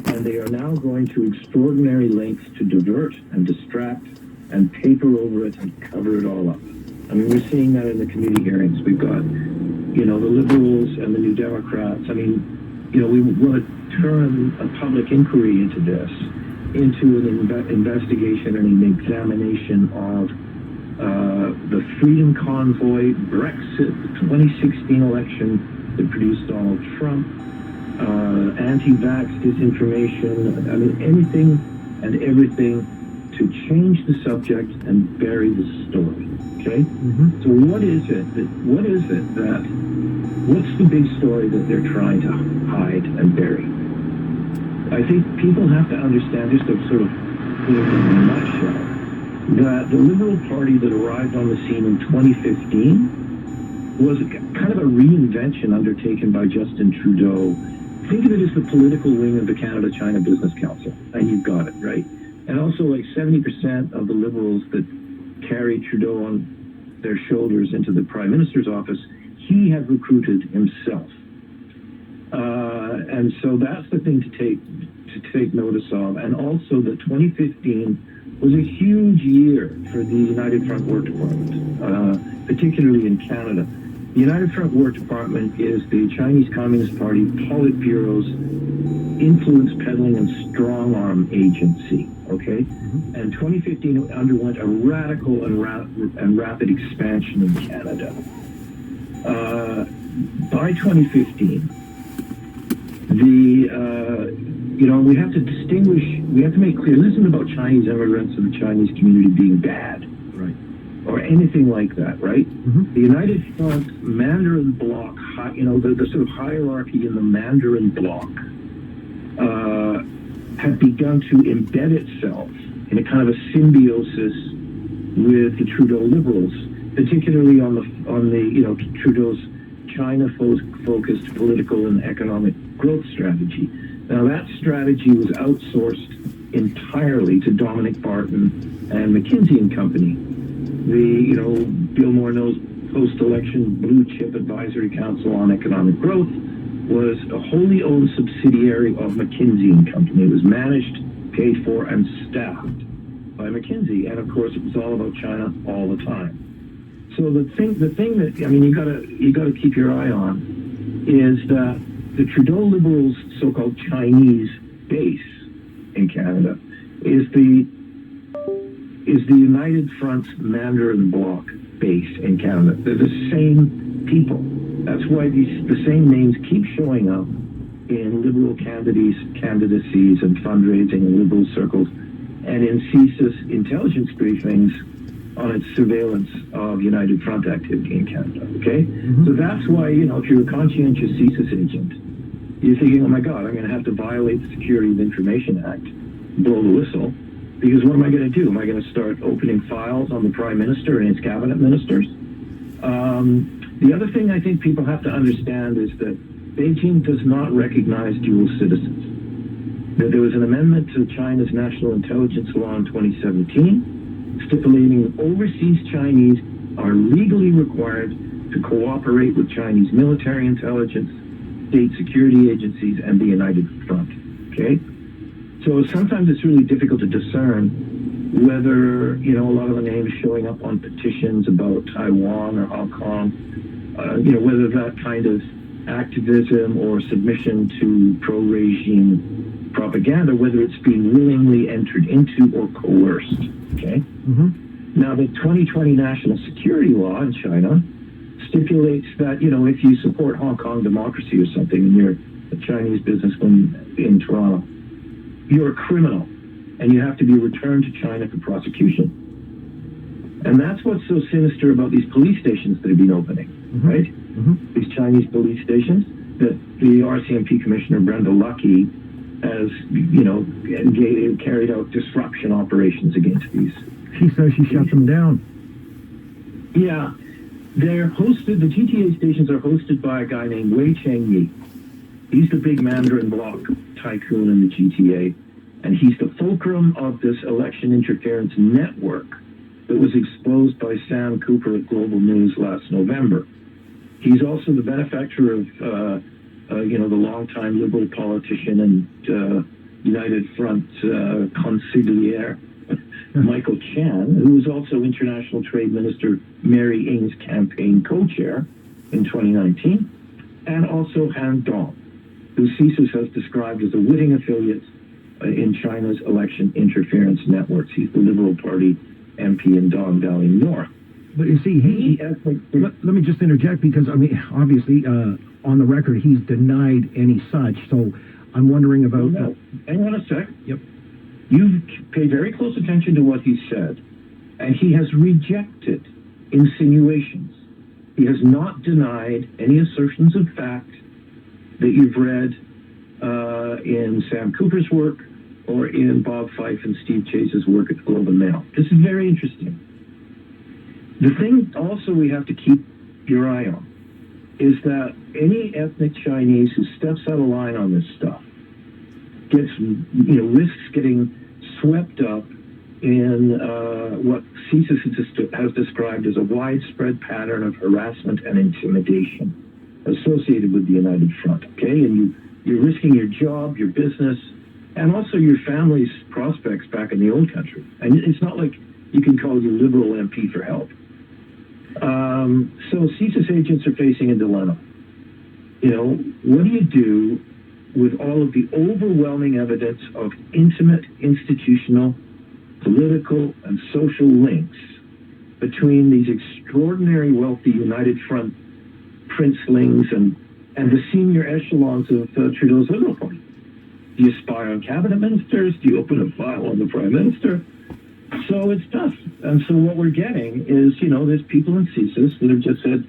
And they are now going to extraordinary lengths to divert and distract and paper over it and cover it all up. I mean, we're seeing that in the committee hearings. We've got, the Liberals and the New Democrats. I mean, we want to turn a public inquiry into this, into an investigation and an examination of the Freedom Convoy, Brexit, the 2016 election that produced Donald Trump, anti-vax disinformation, I mean, anything and everything to change the subject and bury the story, okay? Mm-hmm. So what's the big story that they're trying to hide and bury? I think people have to understand, just to sort of put it in a nutshell, that the Liberal Party that arrived on the scene in 2015 was kind of a reinvention undertaken by Justin Trudeau. Think of it as the political wing of the Canada-China Business Council, and you've got it, right? And also, like 70% of the Liberals that carried Trudeau on their shoulders into the Prime Minister's office, he had recruited himself. And so that's the thing to take notice of. And also that 2015 was a huge year for the United Front Work Department, particularly in Canada. The United Front Work Department is the Chinese Communist Party Politburo's influence peddling and strong-arm agency, okay? Mm-hmm. And 2015 underwent a radical and rapid expansion in Canada. By 2015, we have to distinguish, we have to make clear, this isn't about Chinese immigrants and the Chinese community being bad, right, or anything like that, right? Mm-hmm. The United Front Mandarin Bloc, the sort of hierarchy in the Mandarin Bloc had begun to embed itself in a kind of a symbiosis with the Trudeau Liberals, particularly on the Trudeau's China-focused political and economic growth strategy. Now, that strategy was outsourced entirely to Dominic Barton and McKinsey and Company. Bill Morneau's post-election Blue Chip Advisory Council on Economic Growth was a wholly owned subsidiary of McKinsey and Company. It was managed, paid for, and staffed by McKinsey, and of course, it was all about China all the time. So the thing that you gotta keep your eye on is that the Trudeau Liberals' so-called Chinese base in Canada is the United Front's Mandarin Bloc base in Canada. They're the same people. That's why the same names keep showing up in Liberal candidacies and fundraising in Liberal circles, and in CSIS intelligence briefings on its surveillance of United Front activity in Canada, okay? Mm-hmm. So that's why, if you're a conscientious CSIS agent, you're thinking, oh my God, I'm going to have to violate the Security of Information Act, blow the whistle, because what am I going to do? Am I going to start opening files on the Prime Minister and his cabinet ministers? The other thing I think people have to understand is that Beijing does not recognize dual citizens. That there was an amendment to China's National Intelligence Law in 2017 stipulating that overseas Chinese are legally required to cooperate with Chinese military intelligence, state security agencies, and the United Front, okay? So sometimes it's really difficult to discern whether, a lot of the names showing up on petitions about Taiwan or Hong Kong, whether that kind of activism or submission to pro-regime propaganda, whether it's being willingly entered into or coerced, okay? Mm-hmm. Now, the 2020 National Security Law in China stipulates that, if you support Hong Kong democracy or something and you're a Chinese businessman in Toronto, you're a criminal and you have to be returned to China for prosecution. And that's what's so sinister about these police stations that have been opening, mm-hmm. right? Mm-hmm. These Chinese police stations that the RCMP Commissioner Brenda Lucki has, carried out disruption operations against these. She says she shut them down. Yeah. They're hosted, the GTA stations are hosted by a guy named Wei Chengyi. He's the big Mandarin Bloc tycoon in the GTA, and he's the fulcrum of this election interference network that was exposed by Sam Cooper at Global News last November. He's also the benefactor of, the longtime Liberal politician and United Front consigliere, Michael Chan, who was also International Trade Minister Mary Ng's campaign co-chair in 2019, and also Han Dong, who CSIS has described as a witting affiliate in China's election interference networks. He's the Liberal Party MP in Don Valley North. But you see, let me just interject because, I mean, obviously, on the record, he's denied any such. So I'm wondering about... No. Hang on a sec. Yep. You've paid very close attention to what he said, and he has rejected insinuations. He has not denied any assertions of fact that you've read in Sam Cooper's work or in Bob Fife and Steve Chase's work at the Globe and Mail. This is very interesting. The thing also we have to keep your eye on is that any ethnic Chinese who steps out of line on this stuff risks getting swept up in what CSIS has described as a widespread pattern of harassment and intimidation associated with the United Front, okay? And you're risking your job, your business, and also your family's prospects back in the old country. And it's not like you can call your Liberal MP for help. So CSIS agents are facing a dilemma. You know, what do you do with all of the overwhelming evidence of intimate institutional, political, and social links between these extraordinary wealthy United Front princelings and the senior echelons of Trudeau's Liberal Party? Do you spy on cabinet ministers? Do you open a file on the Prime Minister? So it's tough. And so what we're getting is, there's people in CSIS that have just said,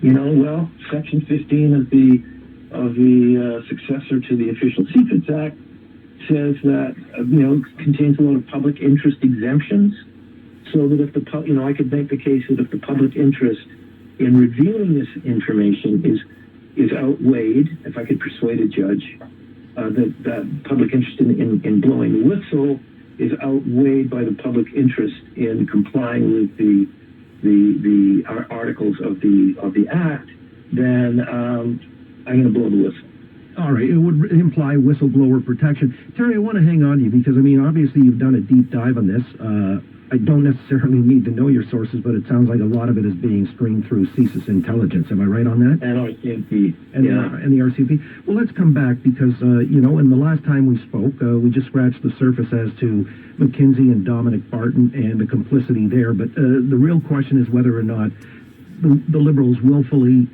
well, Section 15 of the successor to the Official Secrets Act says that, contains a lot of public interest exemptions, so that if I could make the case that if the public interest in revealing this information is outweighed, if I could persuade a judge, that public interest in blowing the whistle is outweighed by the public interest in complying with the articles of the act, then I'm going to blow the whistle. All right, it would imply whistleblower protection. Terry, I want to hang on to you because, obviously you've done a deep dive on this. I don't necessarily need to know your sources, but it sounds like a lot of it is being streamed through CSIS intelligence. Am I right on that? And RCMP. And the RCMP. Well, let's come back because, in the last time we spoke, we just scratched the surface as to McKinsey and Dominic Barton and the complicity there. But the real question is whether or not the Liberals willfully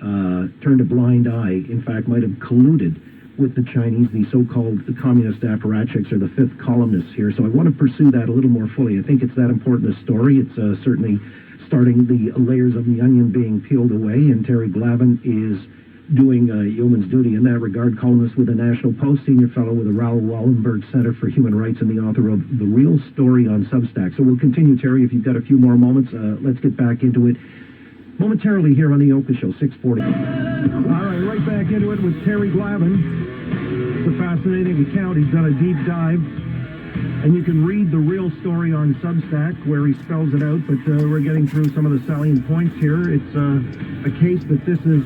turned a blind eye, in fact, might have colluded with the Chinese, the so-called communist apparatchiks, or the fifth columnists here. So I want to pursue that a little more fully. I think it's that important a story. It's certainly starting the layers of the onion being peeled away, and Terry Galvin is doing yeoman's duty in that regard, columnist with the National Post, senior fellow with the Raoul Wallenberg Center for Human Rights, and the author of The Real Story on Substack. So we'll continue, Terry, if you've got a few more moments. Let's get back into it momentarily here on the Oka Show, 640. All right, right back into it with Terry Galvin. It's a fascinating account. He's done a deep dive, and you can read The Real Story on Substack where he spells it out, but we're getting through some of the salient points here. It's a case that this is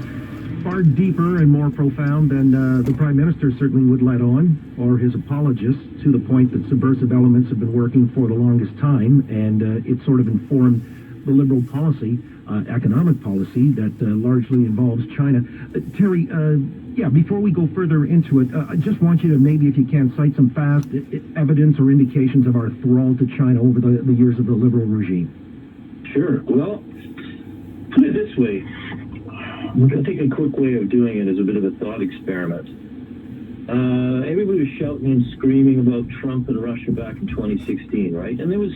far deeper and more profound than the Prime Minister certainly would let on, or his apologists, to the point that subversive elements have been working for the longest time, and it sort of informed the Liberal policy, economic policy that largely involves China. Terry, before we go further into it, I just want you to maybe, if you can, cite some fast evidence or indications of our thrall to China over the years of the Liberal regime. Sure. Well, put it this way. I'm going to take a quick way of doing it as a bit of a thought experiment. Everybody was shouting and screaming about Trump and Russia back in 2016, right? And there was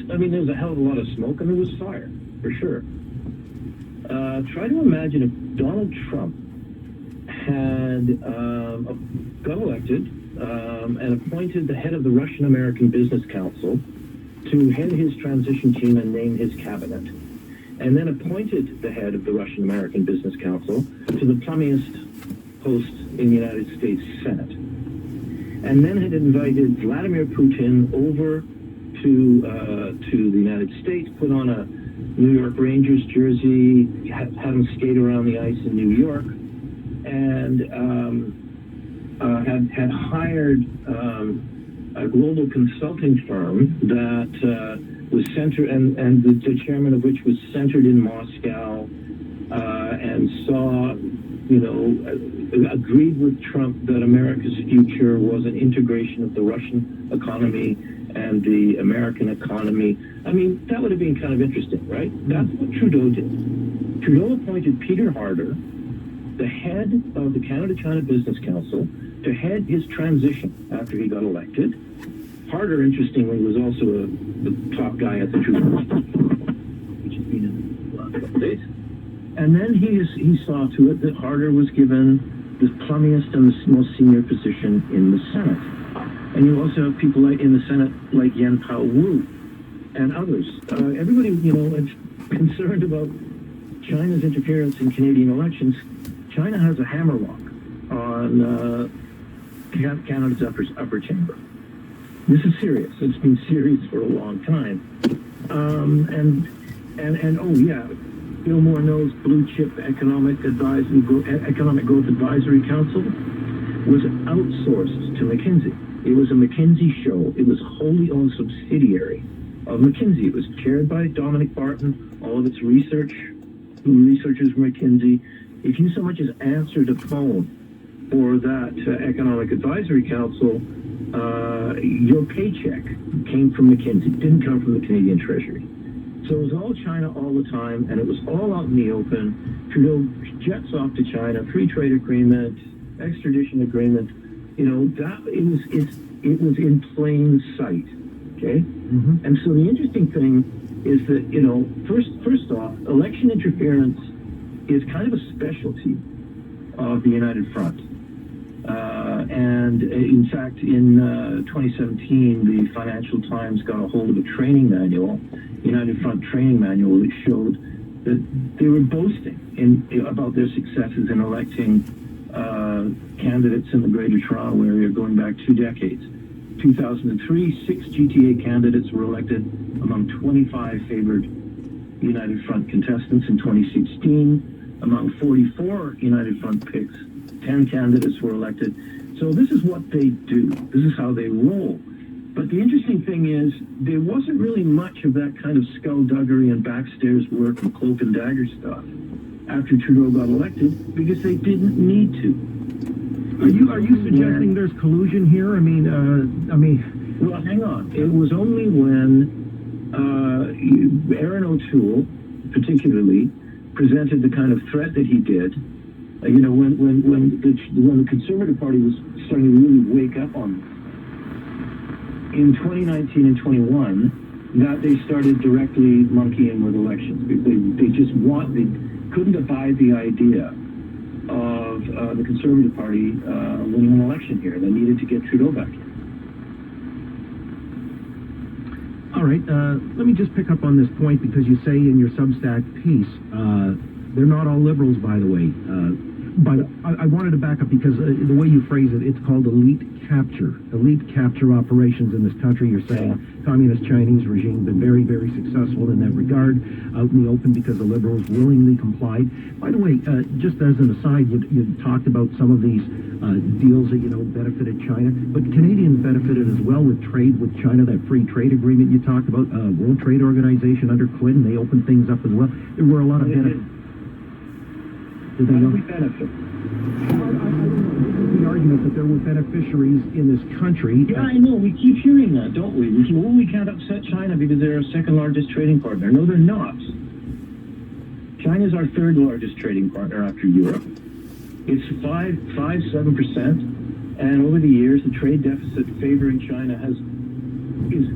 a hell of a lot of smoke, and there was fire, for sure. Try to imagine if Donald Trump had got elected and appointed the head of the Russian-American Business Council to head his transition team and name his cabinet, and then appointed the head of the Russian-American Business Council to the plummiest post in the United States Senate, and then had invited Vladimir Putin over to the United States, put on a New York Rangers jersey, had him skate around the ice in New York, and had hired a global consulting firm that was centered, and the chairman of which was centered in Moscow, and saw, agreed with Trump that America's future was an integration of the Russian economy and the American economy. I mean, that would have been kind of interesting, right? That's what Trudeau did. Trudeau appointed Peter Harder, the head of the Canada-China Business Council, to head his transition after he got elected. Harder, interestingly, was also the top guy at the Trudeau, which has been in the last couple days. And then he saw to it that Harder was given the plummiest and the most senior position in the Senate. And you also have people in the Senate like Yan Pao Wu and others. Everybody, is concerned about China's interference in Canadian elections. China has a hammerlock on Canada's upper chamber. This is serious. It's been serious for a long time. And oh yeah, Bill Moore knows Blue Chip Economic Growth Advisory Council was outsourced to McKinsey. It was a McKinsey show. It was a wholly owned subsidiary of McKinsey. It was chaired by Dominic Barton. All of its researchers were McKinsey. If you so much as answered a phone for that Economic Advisory Council, your paycheck came from McKinsey. It didn't come from the Canadian Treasury. So it was all China all the time, and it was all out in the open. Trudeau jets off to China, free trade agreement, extradition agreement. It was in plain sight. Okay, and so the interesting thing is that first off, election interference is kind of a specialty of the United Front. And in fact, in 2017, the Financial Times got a hold of a training manual, United Front training manual, that showed that they were boasting about their successes in electing candidates in the Greater Toronto area going back 2 decades. 2003, 6 GTA candidates were elected among 25 favored United Front contestants. In 2016, among 44 United Front picks, 10 candidates were elected. So this is what they do. This is how they roll. But the interesting thing is, there wasn't really much of that kind of skullduggery and backstairs work and cloak and dagger stuff after Trudeau got elected, because they didn't need to. Are you suggesting there's collusion here? I mean. Well, hang on. It was only when Aaron O'Toole, particularly, presented the kind of threat that he did. When the Conservative Party was starting to really wake up on this in 2019 and 21, that they started directly monkeying with elections. They couldn't abide the idea of the Conservative Party winning an election here. They needed to get Trudeau back in. All right, let me just pick up on this point, because you say in your Substack piece, they're not all liberals, by the way. But I wanted to back up, because the way you phrase it, it's called elite capture operations in this country. You're saying communist Chinese regime been very, very successful in that regard, out in the open, because the liberals willingly complied. By the way, just as an aside, you talked about some of these deals that benefited China, but Canadians benefited as well with trade with China. That free trade agreement you talked about, World Trade Organization under Clinton, they opened things up as well. There were a lot of benefits. How do we benefit? The argument that there were beneficiaries in this country. Yeah, I know. We keep hearing that, don't we? We can't upset China because they're our second largest trading partner. No, they're not. China's our third largest trading partner after Europe. It's 7%, and over the years, the trade deficit favoring China is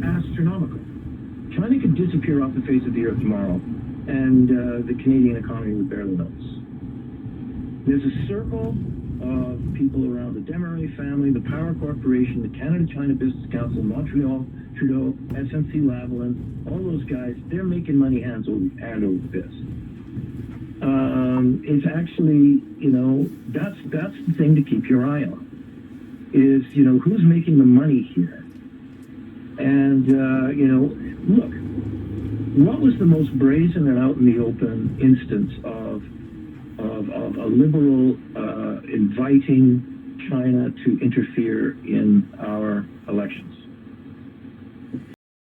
astronomical. China could disappear off the face of the earth tomorrow, and the Canadian economy would barely notice. There's a circle of people around the Desmarais family, the Power Corporation, the Canada-China Business Council, Montreal, Trudeau, SNC-Lavalin, all those guys, they're making money hand over fist. It's actually, that's the thing to keep your eye on, is, who's making the money here? And, look, what was the most brazen and out in the open instance of a liberal inviting China to interfere in our elections?